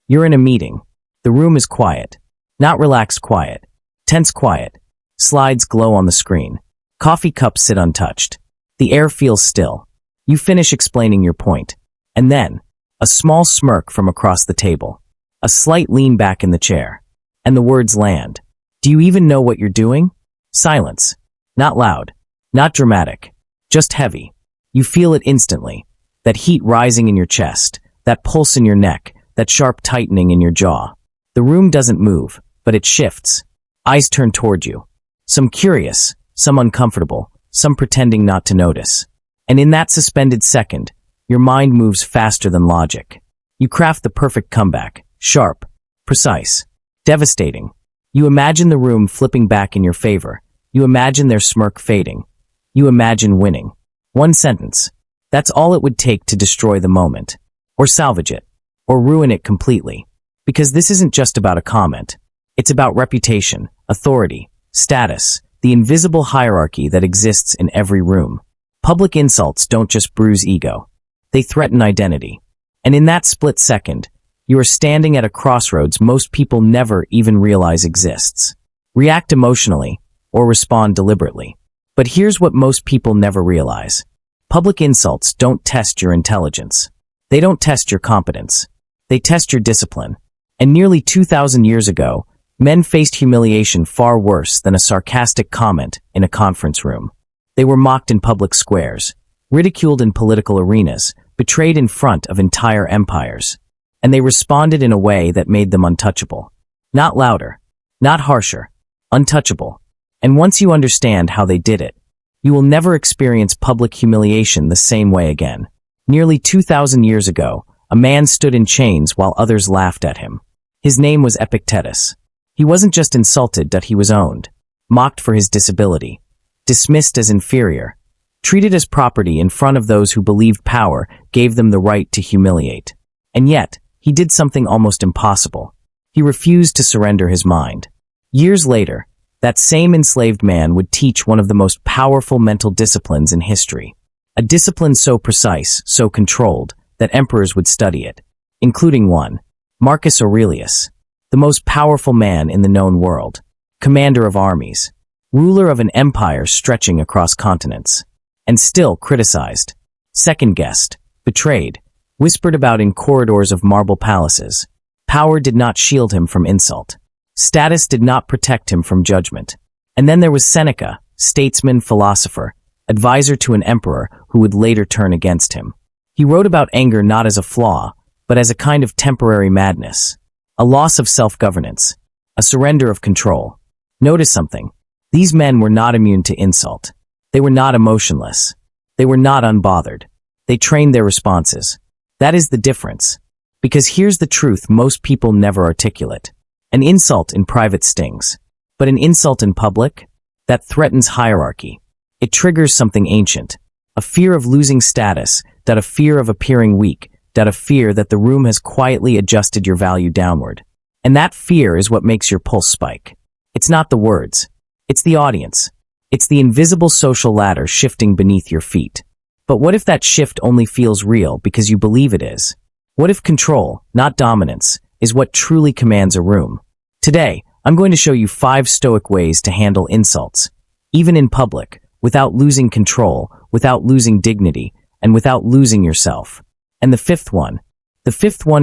You're in a meeting. The room is quiet. Not relaxed quiet. Tense quiet. Slides glow on the screen. Coffee cups sit untouched. The air feels still. You finish explaining your point. And then, a small smirk from across the table. A slight lean back in the chair. And the words land. Do you even know what you're doing? Silence. Not loud. Not dramatic. Just heavy. You feel it instantly. That heat rising in your chest. That pulse in your neck. That sharp tightening in your jaw. The room doesn't move, but it shifts. Eyes turn toward you. Some curious, some uncomfortable, some pretending not to notice. And in that suspended second, your mind moves faster than logic. You craft the perfect comeback. Sharp. Precise. Devastating. You imagine the room flipping back in your favor. You imagine their smirk fading. You imagine winning. One sentence. That's all it would take to destroy the moment. Or salvage it. Or ruin it completely. Because this isn't just about a comment. It's about reputation, authority, status, the invisible hierarchy that exists in every room. Public insults don't just bruise ego. They threaten identity. And in that split second, you are standing at a crossroads most people never even realize exists. React emotionally, or respond deliberately. But here's what most people never realize. Public insults don't test your intelligence. They don't test your competence. They test your discipline. And nearly 2,000 years ago, men faced humiliation far worse than a sarcastic comment in a conference room. They were mocked in public squares, ridiculed in political arenas, betrayed in front of entire empires. And they responded in a way that made them untouchable. Not louder, not harsher, untouchable. And once you understand how they did it, you will never experience public humiliation the same way again. Nearly 2,000 years ago, a man stood in chains while others laughed at him. His name was Epictetus. He wasn't just insulted that he was owned, mocked for his disability, dismissed as inferior, treated as property in front of those who believed power gave them the right to humiliate. And yet, he did something almost impossible. He refused to surrender his mind. Years later, that same enslaved man would teach one of the most powerful mental disciplines in history. A discipline so precise, so controlled, that emperors would study it, including one, Marcus Aurelius, the most powerful man in the known world, commander of armies, ruler of an empire stretching across continents, and still criticized, second-guessed, betrayed, whispered about in corridors of marble palaces. Power did not shield him from insult. Status did not protect him from judgment. And then there was Seneca, statesman, philosopher, advisor to an emperor who would later turn against him. He wrote about anger not as a flaw, but as a kind of temporary madness, a loss of self-governance, a surrender of control. Notice something. These men were not immune to insult. They were not emotionless. They were not unbothered. They trained their responses. That is the difference. Because here's the truth most people never articulate. An insult in private stings. But an insult in public? That threatens hierarchy. It triggers something ancient. A fear of losing status, that a fear of appearing weak, that a fear that the room has quietly adjusted your value downward. And that fear is what makes your pulse spike. It's not the words. It's the audience. It's the invisible social ladder shifting beneath your feet. But what if that shift only feels real because you believe it is? What if control, not dominance, is what truly commands a room? Today, I'm going to show you 5 Stoic ways to handle insults, even in public, without losing control, without losing dignity, and without losing yourself. And the fifth one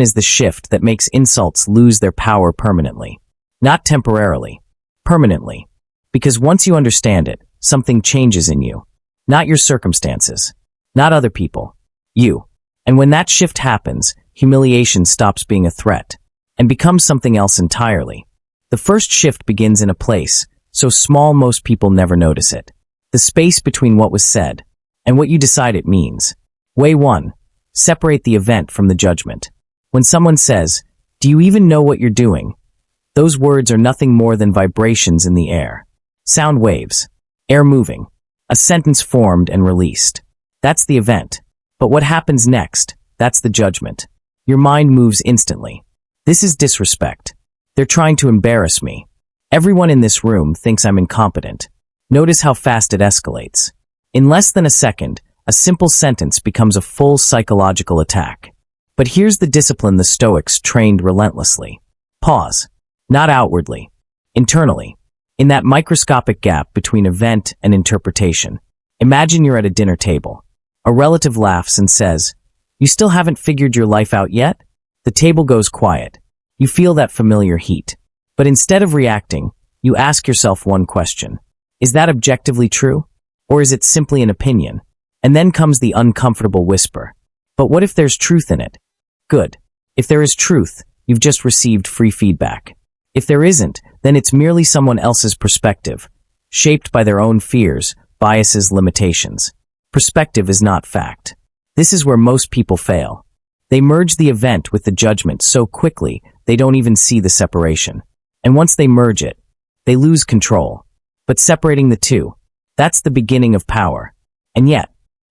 is the shift that makes insults lose their power permanently. Not temporarily, permanently. Because once you understand it, something changes in you. Not your circumstances. Not other people. You. And when that shift happens, humiliation stops being a threat and becomes something else entirely. The first shift begins in a place, so small most people never notice it. The space between what was said and what you decide it means. Way 1. Separate the event from the judgment. When someone says, "Do you even know what you're doing?" Those words are nothing more than vibrations in the air. Sound waves. Air moving. A sentence formed and released. That's the event. But what happens next, that's the judgment. Your mind moves instantly. This is disrespect. They're trying to embarrass me. Everyone in this room thinks I'm incompetent. Notice how fast it escalates. In less than a second, a simple sentence becomes a full psychological attack. But here's the discipline the Stoics trained relentlessly. Pause. Not outwardly. Internally. In that microscopic gap between event and interpretation. Imagine you're at a dinner table. A relative laughs and says, "You still haven't figured your life out yet?" The table goes quiet. You feel that familiar heat. But instead of reacting, you ask yourself one question. Is that objectively true? Or is it simply an opinion? And then comes the uncomfortable whisper. But what if there's truth in it? Good. If there is truth, you've just received free feedback. If there isn't, then it's merely someone else's perspective, shaped by their own fears, biases, limitations. Perspective is not fact. This is where most people fail. They merge the event with the judgment so quickly they don't even see the separation. And once they merge it, they lose control. But separating the two, that's the beginning of power. And yet,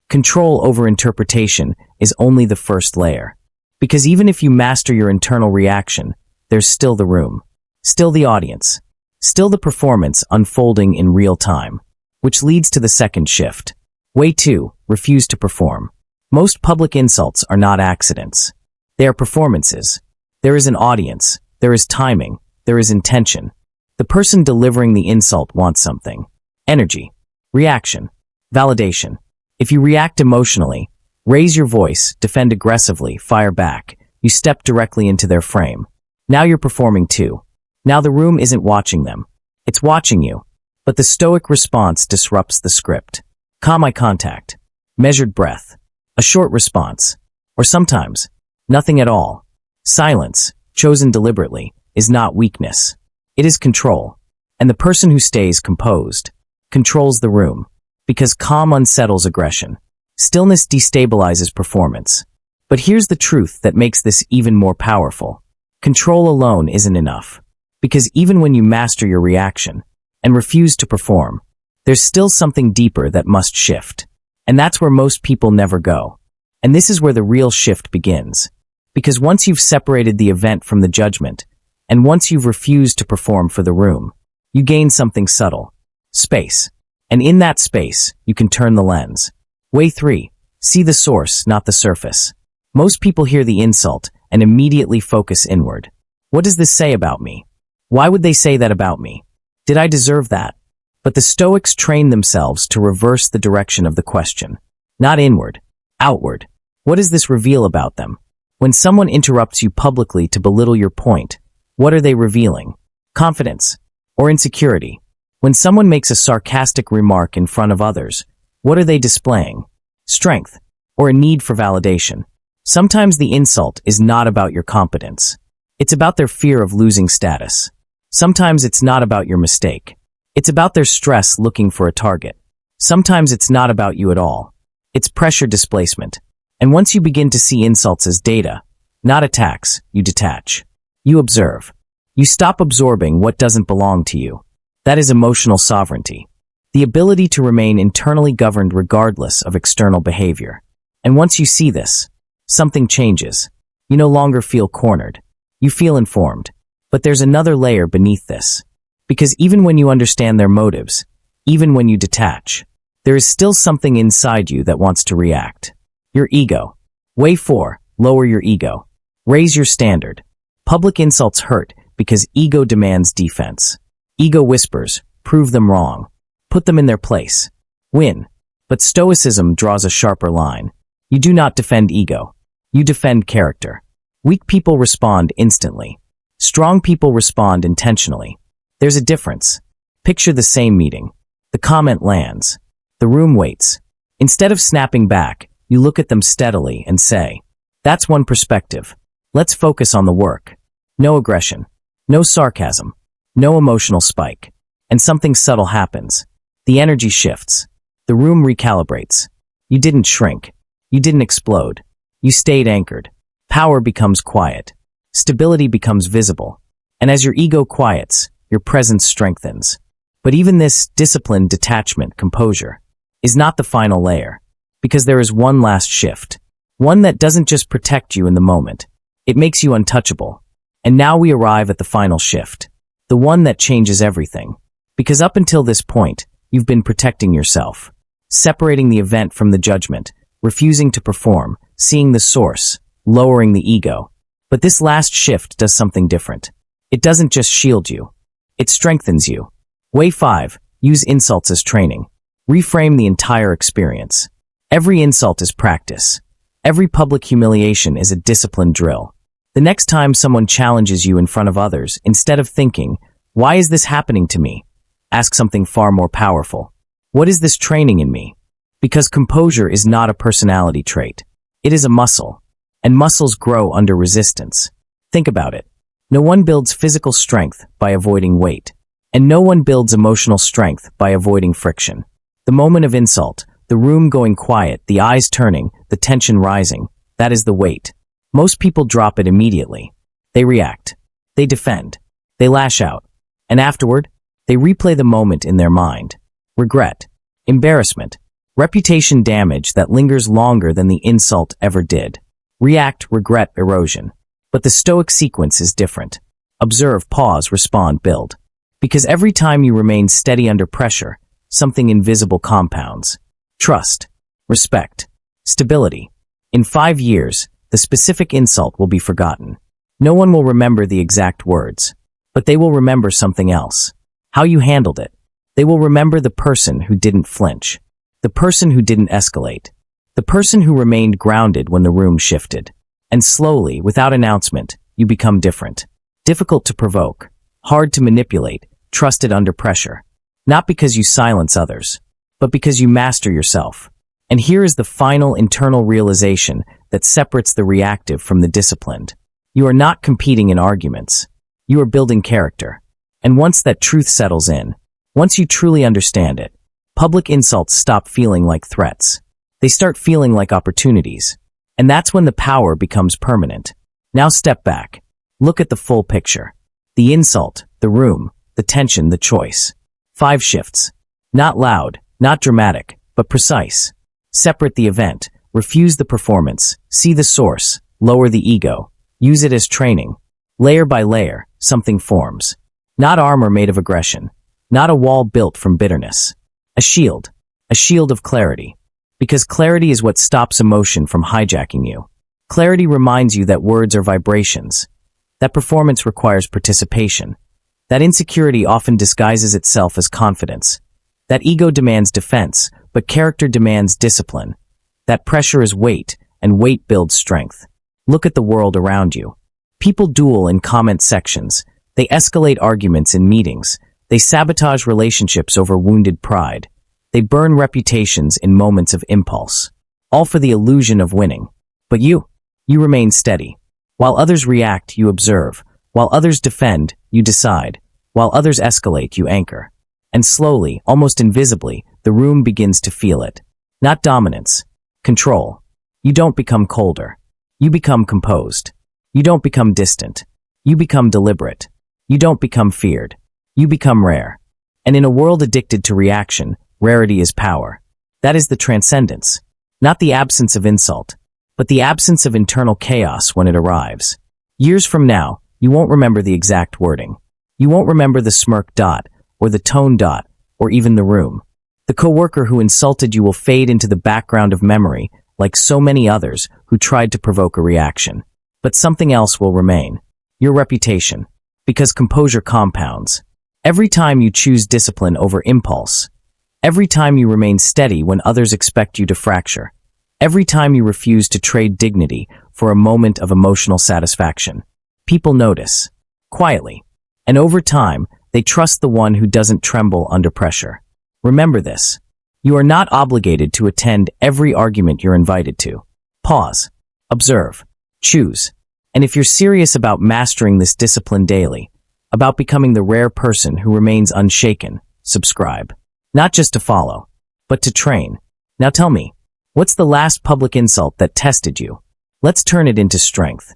control over interpretation is only the first layer. Because even if you master your internal reaction, there's still the room, still the audience, still the performance unfolding in real time, which leads to the second shift. Way 2, refuse to perform. Most public insults are not accidents. They are performances. There is an audience, there is timing, there is intention. The person delivering the insult wants something. Energy, reaction, validation. If you react emotionally, raise your voice, defend aggressively, fire back, you step directly into their frame. Now you're performing too. Now the room isn't watching them. It's watching you. But the Stoic response disrupts the script. Calm eye contact. Measured breath. A short response. Or sometimes, nothing at all. Silence, chosen deliberately, is not weakness. It is control. And the person who stays composed controls the room. Because calm unsettles aggression. Stillness destabilizes performance. But here's the truth that makes this even more powerful. Control alone isn't enough. Because even when you master your reaction and refuse to perform, there's still something deeper that must shift. And that's where most people never go. And this is where the real shift begins. Because once you've separated the event from the judgment, and once you've refused to perform for the room, you gain something subtle. Space. And in that space, you can turn the lens. Way 3. See the source, not the surface. Most people hear the insult and immediately focus inward. What does this say about me? Why would they say that about me? Did I deserve that? But the Stoics train themselves to reverse the direction of the question. Not inward, outward. What does this reveal about them? When someone interrupts you publicly to belittle your point, what are they revealing? Confidence or insecurity? When someone makes a sarcastic remark in front of others, what are they displaying? Strength or a need for validation? Sometimes the insult is not about your competence. It's about their fear of losing status. Sometimes it's not about your mistake. It's about their stress looking for a target. Sometimes it's not about you at all. It's pressure displacement. And once you begin to see insults as data, not attacks, you detach. You observe. You stop absorbing what doesn't belong to you. That is emotional sovereignty. The ability to remain internally governed regardless of external behavior. And once you see this, something changes. You no longer feel cornered. You feel informed. But there's another layer beneath this. Because even when you understand their motives, even when you detach, there is still something inside you that wants to react. Your ego. Way 4. Lower your ego. Raise your standard. Public insults hurt because ego demands defense. Ego whispers, prove them wrong. Put them in their place. Win. But Stoicism draws a sharper line. You do not defend ego. You defend character. Weak people respond instantly. Strong people respond intentionally. There's a difference. Picture the same meeting. The comment lands. The room waits. Instead of snapping back, you look at them steadily and say, "That's one perspective. Let's focus on the work." No aggression. No sarcasm. No emotional spike. And something subtle happens. The energy shifts. The room recalibrates. You didn't shrink. You didn't explode. You stayed anchored. Power becomes quiet. Stability becomes visible. And as your ego quiets, your presence strengthens. But even this discipline, detachment, composure is not the final layer. Because there is one last shift. One that doesn't just protect you in the moment. It makes you untouchable. And now we arrive at the final shift. The one that changes everything. Because up until this point, you've been protecting yourself. Separating the event from the judgment. Refusing to perform. Seeing the source. lowering the ego. But this last shift does something different. It doesn't just shield you. It strengthens you. Way 5. Use insults as training. Reframe the entire experience. Every insult is practice. Every public humiliation is a disciplined drill. The next time someone challenges you in front of others, instead of thinking, "Why is this happening to me?" ask something far more powerful. "What is this training in me?" Because composure is not a personality trait. It is a muscle. And muscles grow under resistance. Think about it. No one builds physical strength by avoiding weight. And no one builds emotional strength by avoiding friction. The moment of insult, the room going quiet, the eyes turning, the tension rising, that is the weight. Most people drop it immediately. They react. They defend. They lash out. And afterward, they replay the moment in their mind. Regret. Embarrassment. Reputation damage that lingers longer than the insult ever did. React, regret, erosion. But the Stoic sequence is different. Observe, pause, respond, build. Because every time you remain steady under pressure, something invisible compounds. Trust. Respect. Stability. In 5 years, the specific insult will be forgotten. No one will remember the exact words. But they will remember something else. How you handled it. They will remember the person who didn't flinch. The person who didn't escalate. The person who remained grounded when the room shifted. And slowly, without announcement, you become different. Difficult to provoke. Hard to manipulate. Trusted under pressure. Not because you silence others, but because you master yourself. And here is the final internal realization that separates the reactive from the disciplined. You are not competing in arguments. You are building character. And once that truth settles in, once you truly understand it, public insults stop feeling like threats. They start feeling like opportunities. And that's when the power becomes permanent. Now step back. Look at the full picture. The insult, the room, the tension, the choice. 5 shifts. Not loud, not dramatic, but precise. Separate the event. Refuse the performance. See the source. Lower the ego. Use it as training. Layer by layer, something forms. Not armor made of aggression. Not a wall built from bitterness. A shield. A shield of clarity. Because clarity is what stops emotion from hijacking you. Clarity reminds you that words are vibrations. That performance requires participation. That insecurity often disguises itself as confidence. That ego demands defense, but character demands discipline. That pressure is weight, and weight builds strength. Look at the world around you. People duel in comment sections. They escalate arguments in meetings. They sabotage relationships over wounded pride. They burn reputations in moments of impulse. All for the illusion of winning. But you remain steady. While others react, you observe. While others defend, you decide. While others escalate, you anchor. And slowly, almost invisibly, the room begins to feel it. Not dominance. Control. You don't become colder. You become composed. You don't become distant. You become deliberate. You don't become feared. You become rare. And in a world addicted to reaction, rarity is power. That is the transcendence. Not the absence of insult, but the absence of internal chaos when it arrives. Years from now, you won't remember the exact wording. You won't remember the smirk dot, or the tone dot, or even the room. The coworker who insulted you will fade into the background of memory, like so many others who tried to provoke a reaction. But something else will remain. Your reputation. Because composure compounds. Every time you choose discipline over impulse. Every time you remain steady when others expect you to fracture. Every time you refuse to trade dignity for a moment of emotional satisfaction. People notice. Quietly. And over time, they trust the one who doesn't tremble under pressure. Remember this. You are not obligated to attend every argument you're invited to. Pause. Observe. Choose. And if you're serious about mastering this discipline daily, about becoming the rare person who remains unshaken, subscribe. Not just to follow, but to train. Now tell me, what's the last public insult that tested you? Let's turn it into strength.